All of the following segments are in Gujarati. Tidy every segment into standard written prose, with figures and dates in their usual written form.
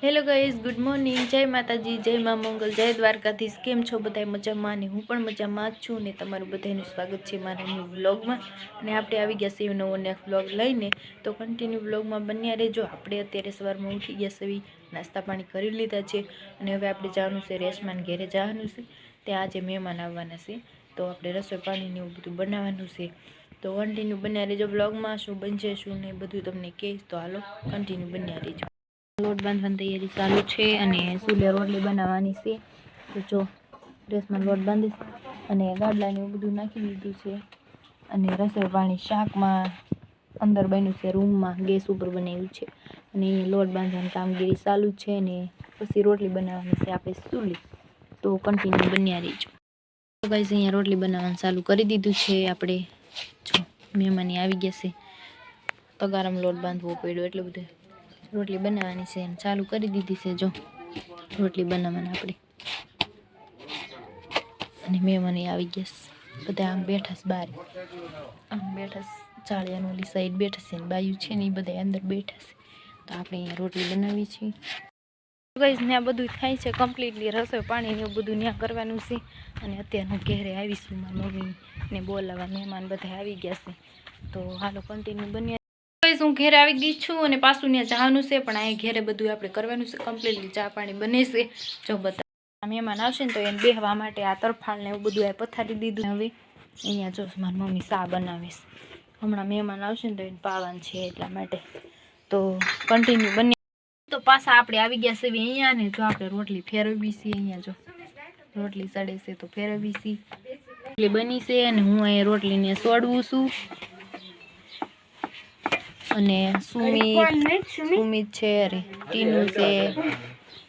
હેલો ગાઈઝ, ગુડ મોર્નિંગ, જય માતાજી, જય મા મંગલ, જય દ્વારકાધીશ. કેમ છો બધા? મજામાં? ને હું પણ મજામાં જ છું ને તમારું બધાનું સ્વાગત છે મારા ન્યૂ વ્લોગમાં. અને આપણે આવી ગયા છીએ નવો વ્લોગ લઈને, તો કન્ટિન્યુ વ્લોગમાં બન્યા રહેજો. આપણે અત્યારે સવારમાં ઉઠી ગયા છીએ, નાસ્તા પાણી કરી લીધા છે અને હવે આપણે જવાનું છે રેશમાન ઘેરે જવાનું છે. ત્યાં આજે મહેમાન આવવાના છે, તો આપણે રસોઈ પાણીને એવું બધું બનાવવાનું છે. તો કન્ટિન્યુ બન્યા રહેજો વ્લોગમાં. શું બનશે શું નહીં બધું તમને કહીશ, તો હાલો કન્ટિન્યુ બન્યા રહેજો. લોટ બાંધવાની તૈયારી ચાલુ છે અને સુલે રોટલી બનાવવાની છે. તો જો ડ્રેસમાં લોટ બાંધીશ અને ગાડલાને એવું બધું નાખી દીધું છે. અને રસોઈ પાણી શાકમાં અંદર બન્યું છે, રૂમમાં ગેસ ઉપર બનાવ્યું છે. અને લોટ બાંધવાની કામગીરી ચાલુ છે ને પછી રોટલી બનાવવાની છે આપણે સુલી. તો કન્ટિન્યુ બન્યા રહીજો. તો ગાઈસ અહીંયા રોટલી બનાવવાનું ચાલુ કરી દીધું છે આપણે. જો મહેમાન આવી ગયા છે, તગારામાં લોટ બાંધવો પડ્યો એટલે બધું રોટલી બનાવવાની છે ચાલુ કરી દીધી છે. જો રોટલી બનાવવાની આપણે અને મહેમાન આવી ગયા છે, બધા આમ બેઠા છે બહાર, આમ બેઠા ચાળિયાની ઓલી સાઈડ બેઠા છે ને બાયું છે ને એ બધા અંદર બેઠા છે. તો આપણે અહીંયા રોટલી બનાવીએ છીએ. ગાઈસ ત્યાં બધું થાય છે કમ્પ્લીટલી, રસોઈ પાણી ને એવું બધું ત્યાં કરવાનું છે. અને અત્યારે હું ઘેરે આવીશું, મારા મમ્મીને બોલાવવા મહેમાન બધા આવી ગયા છે. તો હાલો કન્ટિન્યુ બન્યા. હું ઘેરે આવી ગઈ છું અને પાછું ત્યાં જવાનું છે, પણ અહીંયા ઘેરે બધું આપણે કરવાનું છે કમ્પ્લીટલી. ચા પાણી બને છે. જો બધા મહેમાન આવશે ને તો એને બેહવા માટે આ તરફાળ ને એવું બધું આ પથારી દીધું. હવે અહીંયા જો મારી મમ્મી ચા બનાવે છે, હમણાં મહેમાન આવશે ને તો એને પાવાનું છે એટલા માટે. તો કન્ટિન્યુ બને. તો પાછા આપણે આવી ગયા છે અહીંયા ને જો આપણે રોટલી ફેરવી છીએ. અહીંયા જો રોટલી સડે છે તો ફેરવી છીએ. રોટલી બની છે અને હું અહીંયા રોટલીને સોડવું છું. અને સુમિત છે, અરે ટીનું છે.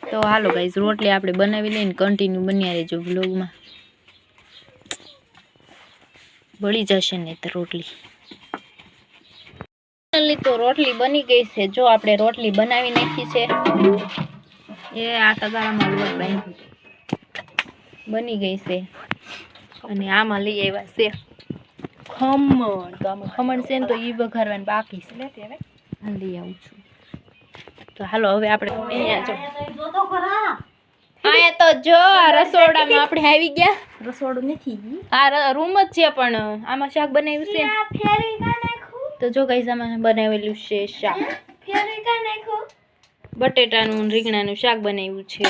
તો હાલો ગાઈઝ રોટલી આપણે બનાવી લઈને કન્ટિન્યુ બન્યા રહેજો વ્લોગમાં. બળી જશે ને તો રોટલી. તો રોટલી બની ગઈ છે. જો આપણે રોટલી બનાવી નાખી છે. એ આ તગારામાં લોટ બાંધ્યું બની ગઈ છે. અને આમાં લઈ આવ્યા છે ખમણ. તો આમાં ખમણ છે ને તો એ વઘારવાનું બાકી છે. લઈ આવું છું. તો હાલો હવે આપણે અહીંયા જો અહીંયા તો જો રસોડામાં આપણે આવી ગયા. રસોડું નથી, આ રૂમ જ છે, પણ આમાં શાક બનાવ્યું છે. તો જો ગાઈસ આમાં બનાવેલું છે શાક, બટેટાનું રીંગણાનું શાક બનાવ્યું છે.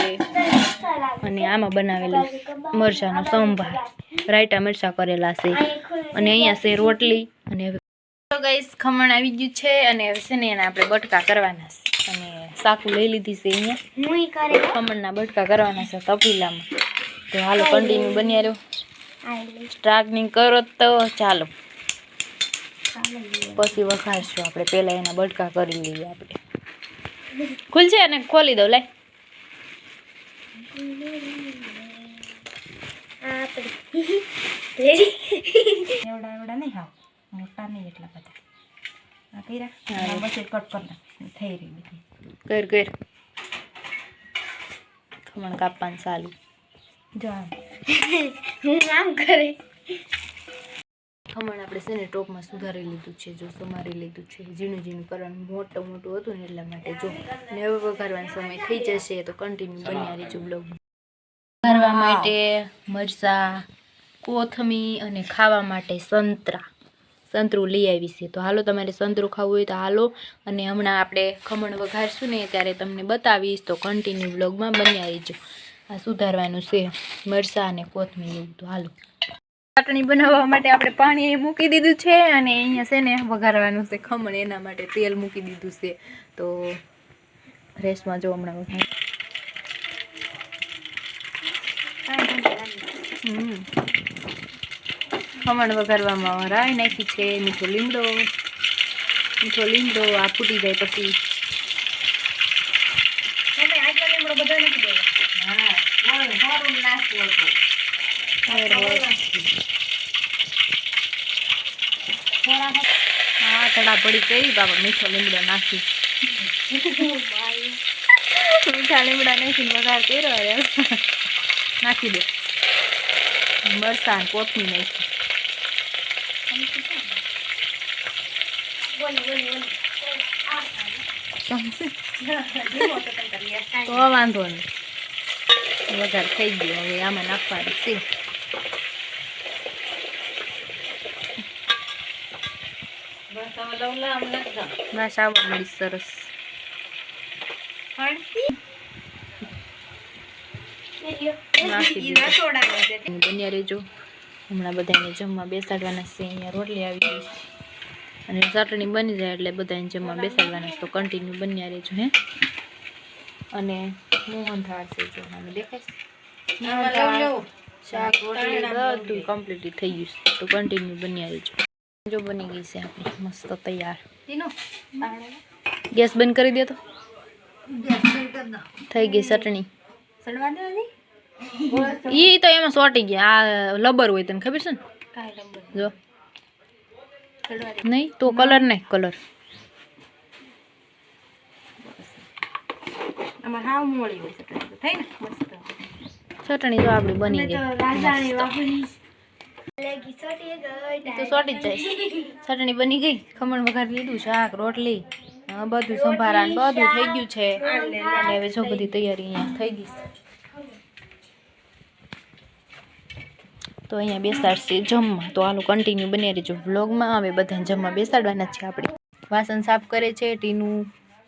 અને આમાં બનાવેલું મરચાંનો સંભાર, રાયતા મરચાં કરેલા છે. અને અહીંયા છે રોટલી. અને હવે તો ગાઈસ ખમણ આવી ગયું છે અને હવે છે ને એને આપણે બટકા કરવાના છે. અને સાકુ લઈ લીધી છે અહીંયા, ખમણના બટકા કરવાના છે તપીલામાં. તો હાલો કન્ટિન્યુ બન્યા રહ્યો. સ્ટાર્ટિંગ કરો તો ચાલો પછી વઘારશું આપણે. પહેલા એના બટકા કરી લઈએ આપણે. ખુલશે અને ખોલી દો. લાય એવડા એવડા નહીં, હાવ મોટા નહીં એટલા બધા. કટ કર થઈ રહી બધી. કર ખમણ કાપવાનું ચાલુ. જો આમ કરે ખમણ આપણે છે ને ટોપમાં સુધારી લીધું છે. જો સમારી લીધું છે, ઝીણું ઝીણું કરવાનું. મોટું મોટું હતું ને એટલા માટે. જો ને હવે વઘારવાનો સમય થઈ જશે તો કન્ટિન્યુ બન્યા રહેજો બ્લોગ. વઘારવા માટે મરચાં, કોથમીર અને ખાવા માટે સંતરું લઈ આવી છે. તો હાલો તમારે સંતરું ખાવું હોય તો હાલો. અને હમણાં આપણે ખમણ વઘારશું ને ત્યારે તમને બતાવીશ, તો કન્ટિન્યુ બ્લોગમાં બન્યા રહેજો. આ સુધારવાનું છે મરચાં અને કોથમીર એવું. તો હાલો ચટણી બનાવવા માટે આપણે પાણી મૂકી દીધું છે અને અહીંયા છે ને વઘારવાનું છે ખમણ. એના માટે તેલ મૂકી દીધું છે. તો રેસમાં જો હમણાં ખમણ વઘારવામાં રાઈ નાખી છે. મીઠો લીમડો આ ફૂટી જાય પછી હા તડા પડી કરી બાબા. મીઠો લીમડો નાખી, મીઠા લીમડા નાખીને વઘાર કર્યો. નાખી દે મરચાં કોથમીર નાખી. તો વાંધો નહીં, વધારે થઈ ગયો. હવે આમાં નાખવાનું છે. બસ આવવા મળી સરસ. બન્યા રહેજો. હમણાં બધાને જમવા બેસાડવાના છે. અહીંયા રોટલી આવી ગઈ છે અને ચટણી બની જાય એટલે બધાને જમવા બેસાડવાના છે. તો કન્ટિન્યુ બન્યા રહેજો. હે અને મોહનથાળ છે જો મને દેખાય. શાક રોટલી બધું કમ્પ્લીટ થઈ ગયું છે. તો કન્ટિન્યુ બન્યા રહેજો. જો બની ગઈ છે આપણી મસ્ત તૈયાર. ગેસ બંધ કરી દે તો થઈ ગઈ ચટણી. ઈ તો એમાં સોટી ગયા. આ લબર હોય તને ખબર છે ને? જો નહીં તો કલર નહીં, કલર ચટણી જો આપણી બની ગઈ. તો સોટી જ જાય. ચટણી બની ગઈ, ખમણ વઘાર લીધું, શાક રોટલી બધું સંભારા બધું થઈ ગયું છે. અને હવે જો બધી તૈયારી અહીંયા થઈ ગઈ છે. તો અહીંયા બેસાડશે જમવા. તો આનું કન્ટિન્યુ બની રહેજો વ્લોગમાં. હવે બધાને જમવા બેસાડવાના છે આપણે. વાસણ સાફ કરે છે ટીનું,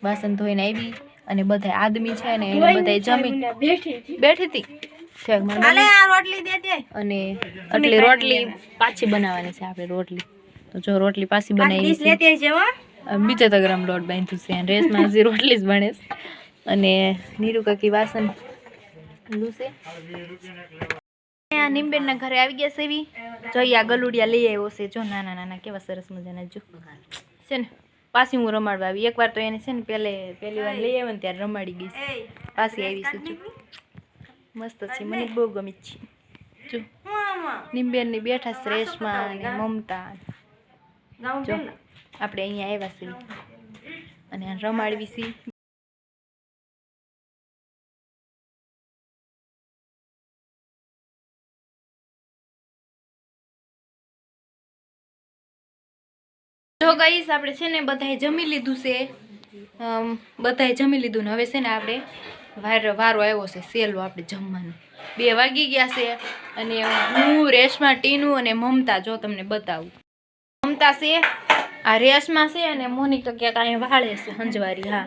વાસણ ધોઈને આવી અને બધા આદમી છે ને એને બધા જમી બેઠી હતી. અને એટલે રોટલી પાછી બનાવવાની છે આપણે રોટલી. તો જો રોટલી પાછી બનાવી છે. 75 ગ્રામ લોટ બાંધ્યું છે. રેસમાં હજી રોટલી જ બને છે. અને નીરુ કાકી વાસણ લૂસે. નિમબેનના ઘરે આવી ગયા છે. એવી જોઈએ આ ગલુડિયા લઈ આવ્યો છે. જો નાના નાના કેવા સરસ મજાના જો છે ને. પાછી હું રમાડવા આવી. એકવાર તો એને છે ને પહેલી વાર લઈ આવ્યો ને ત્યારે રમાડી ગઈ છે. પાછી આવી છે જો મસ્ત છે. મને બહુ ગમી છે. જો નિમબેનની બેઠા છે રેશમા અને મમતા. જો આપણે અહીંયા આવ્યા છીએ અને રમાડવી છીએ. જો ગાઈસ આપણે છે ને બધાએ જમી લીધું છે. બધાએ જમી લીધું ને હવે છે ને આપણે વારો આવ્યો છે સેલો આપણે જમવાનું. 2 વાગી ગયા છે અને હું રેશમા ટીનું અને મમતા જો તમને બતાવું. મમતા છે આ રેશમા છે અને મોનિકા ક્યાંક અહીંયા વાળે છે હંજવારી. હા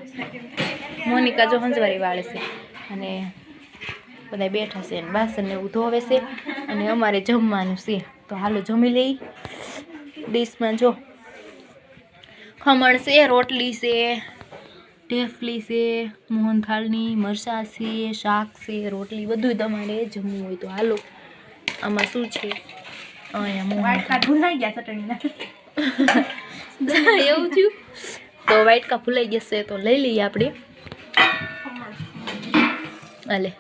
મોનિકા જો હંજવારી વાળે છે અને બધા બેઠા છે અને વાસણ ને એવું ધોવે છે અને અમારે જમવાનું છે. તો હાલો જમી લઈ. ડીશમાં જો ખમણ છે, રોટલી છે, ઢેફલી છે, મોહનથાળની, મરચાં છે, શાક છે, રોટલી બધું તમારે જમવું હોય તો હાલો. આમાં શું છે અહીંયા ભૂલાઈ ગયા ચટણીના એવું થયું. તો વાટકા ભૂલાઈ જશે તો લઈ લઈએ આપણે. હાલે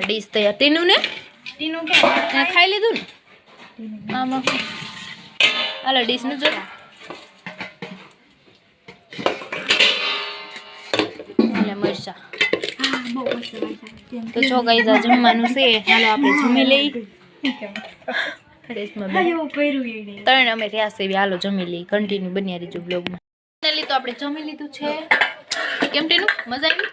ડીશ તૈયાર. ટીનું ને ટીનું ખાઈ લીધું ને આમાં. હાલો ડીશ નું જો મરચા. તો જો ગાઈસ આ જમવાનું છે. હાલો આપણે જમી લઈ. ત્રણ અમે રહ્યા છે. હાલો જમી લઈ. કન્ટિન્યુ બન્યા રહીજો બ્લોગમાં. તો આપણે જમી લીધું છે. કેમ ટીનું મજા આવી?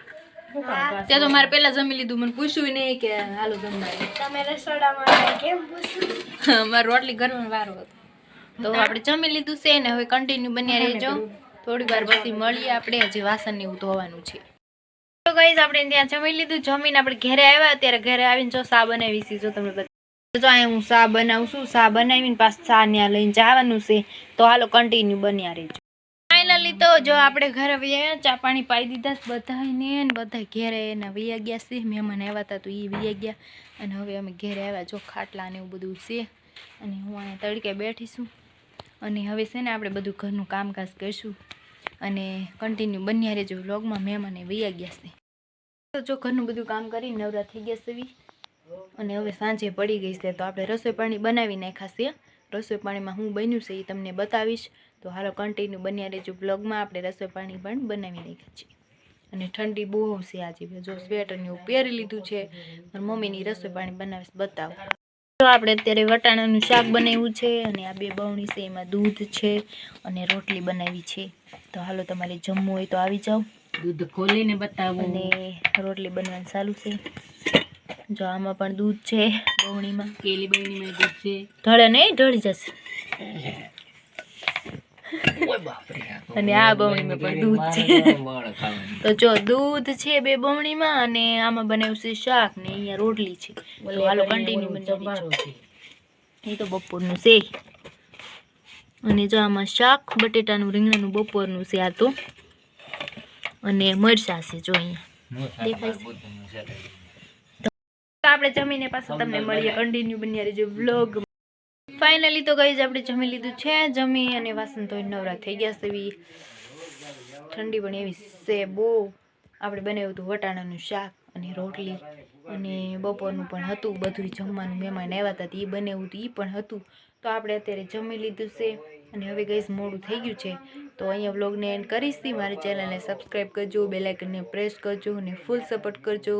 ત્યાં તો મારે પેલા જમી લીધું. મને પૂછ્યું નહીં કે હાલો જમવા. તમે રસોડામાં કેમ પૂછ્યું? મારે રોટલી કરવાનો વારો હતો. તો આપણે જમી લીધું છે ને હવે કન્ટિન્યુ બન્યા રહેજો. થોડી વાર પછી મળીએ આપણે. હજી વાસણ ને એવું ધોવાનું છે. તો ગાઈસ આપણે ત્યાં જમી લીધું. જમીને આપણે ઘરે આવ્યા. ત્યારે ઘરે આવીને જો સા બનાવી છે. જો તમને જો અહીં હું સા બનાવું છું. સા બનાવીને પાછું સા ત્યાં લઈને જવાનું છે. તો હાલો કન્ટિન્યુ બન્યા રહેજો. ફાઇનલી તો જો આપણે ઘરે વયા ચા પાણી પાઈ દીધા બધાને. બધા ઘેરે એના વયા ગયા છે. મહેમાન આવ્યા હતા તો એ વયા ગયા અને હવે અમે ઘેરે આવ્યા. જો ખાટલા ને એવું બધું છે અને હું અહીંયા તડકે બેઠીશું અને હવે છે ને આપણે બધું ઘરનું કામકાજ કરીશું અને કન્ટિન્યુ બન્યા રહેજો વ્લોગમાં. મહેમાને વયા ગયા છે તો જો ઘરનું બધું કામ કરી નવરા થઈ ગયા છે અને હવે સાંજે પડી ગઈ છે. તો આપણે રસોઈ પાણી બનાવી નાખ્યા છે. રસોઈ પાણીમાં હું બન્યું છે એ તમને બતાવીશ. તો હાલો કન્ટિન્યુ બન્યા રહેજો બ્લોગમાં. આપણે રસોઈ પાણી પણ બનાવી નાખ્યા છે અને ઠંડી બહુ છે આજે. જો સ્વેટર ને એવું પહેરી લીધું છે. મમ્મીની રસોઈ પાણી બનાવીશ બતાવું. તો આપણે અત્યારે વટાણાનું શાક બનાવ્યું છે અને આ 2 બવણી છે એમાં દૂધ છે અને રોટલી બનાવી છે. તો હાલો તમારે જમવું હોય તો આવી જાઓ. દૂધ ખોલીને બતાવો. અને રોટલી બનવાનું ચાલુ છે. જો આમાં પણ દૂધ છે બવણીમાં. કેલી બવણીમાં દૂધ છે. ઢળે નહીં, ઢળી જશે. અને આ બવણીમાં પણ દૂધ છે. તો જો દૂધ છે 2 બવણીમાં અને આમાં બનાવ્યું છે શાક ને અહીંયા રોટલી છે. તો હાલો કન્ટિન્યુ બનાવી. એ તો બપોરનું છે. અને જો આમાં શાક બટેટાનું રીંગણાનું બપોરનું છે આ તો. અને મરચાં છે જો અહીંયા દેખાય છે. તો આપણે જમીને પાછું તમને મળીએ. કન્ટિન્યુ બન્યા રહેજો વ્લોગ. ફાઇનલી તો ગઈ જ આપણે જમી લીધું છે. જમી અને વાસણ ધોઈને નવરા થઈ ગયા છે. એવી ઠંડી પણ એવી છે બહુ. આપણે બનાવ્યું હતું વટાણાનું શાક અને રોટલી અને બપોરનું પણ હતું બધું જમવાનું. મહેમાન આવ્યા હતા એ બનાવ્યું હતું એ પણ હતું. તો આપણે અત્યારે જમી લીધું છે અને હવે ગઈશ મોડું થઈ ગયું છે. તો અહીંયા વ્લોગને એન્ડ કરીશ. મારી ચેનલને સબસ્ક્રાઈબ કરજો, બેલ આઇકનને પ્રેસ કરજો અને ફૂલ સપોર્ટ કરજો.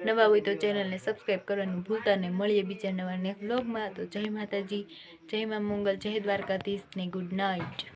નવા હોય તો ચેનલને સબસ્ક્રાઈબ કરવાનું ભૂલતા નહીં. મળીએ બીજા નવા નેક્સ્ટ વ્લોગમાં. તો જય માતાજી, જય મા મંગલ, જય દ્વારકાધીશ ને ગુડ નાઇટ.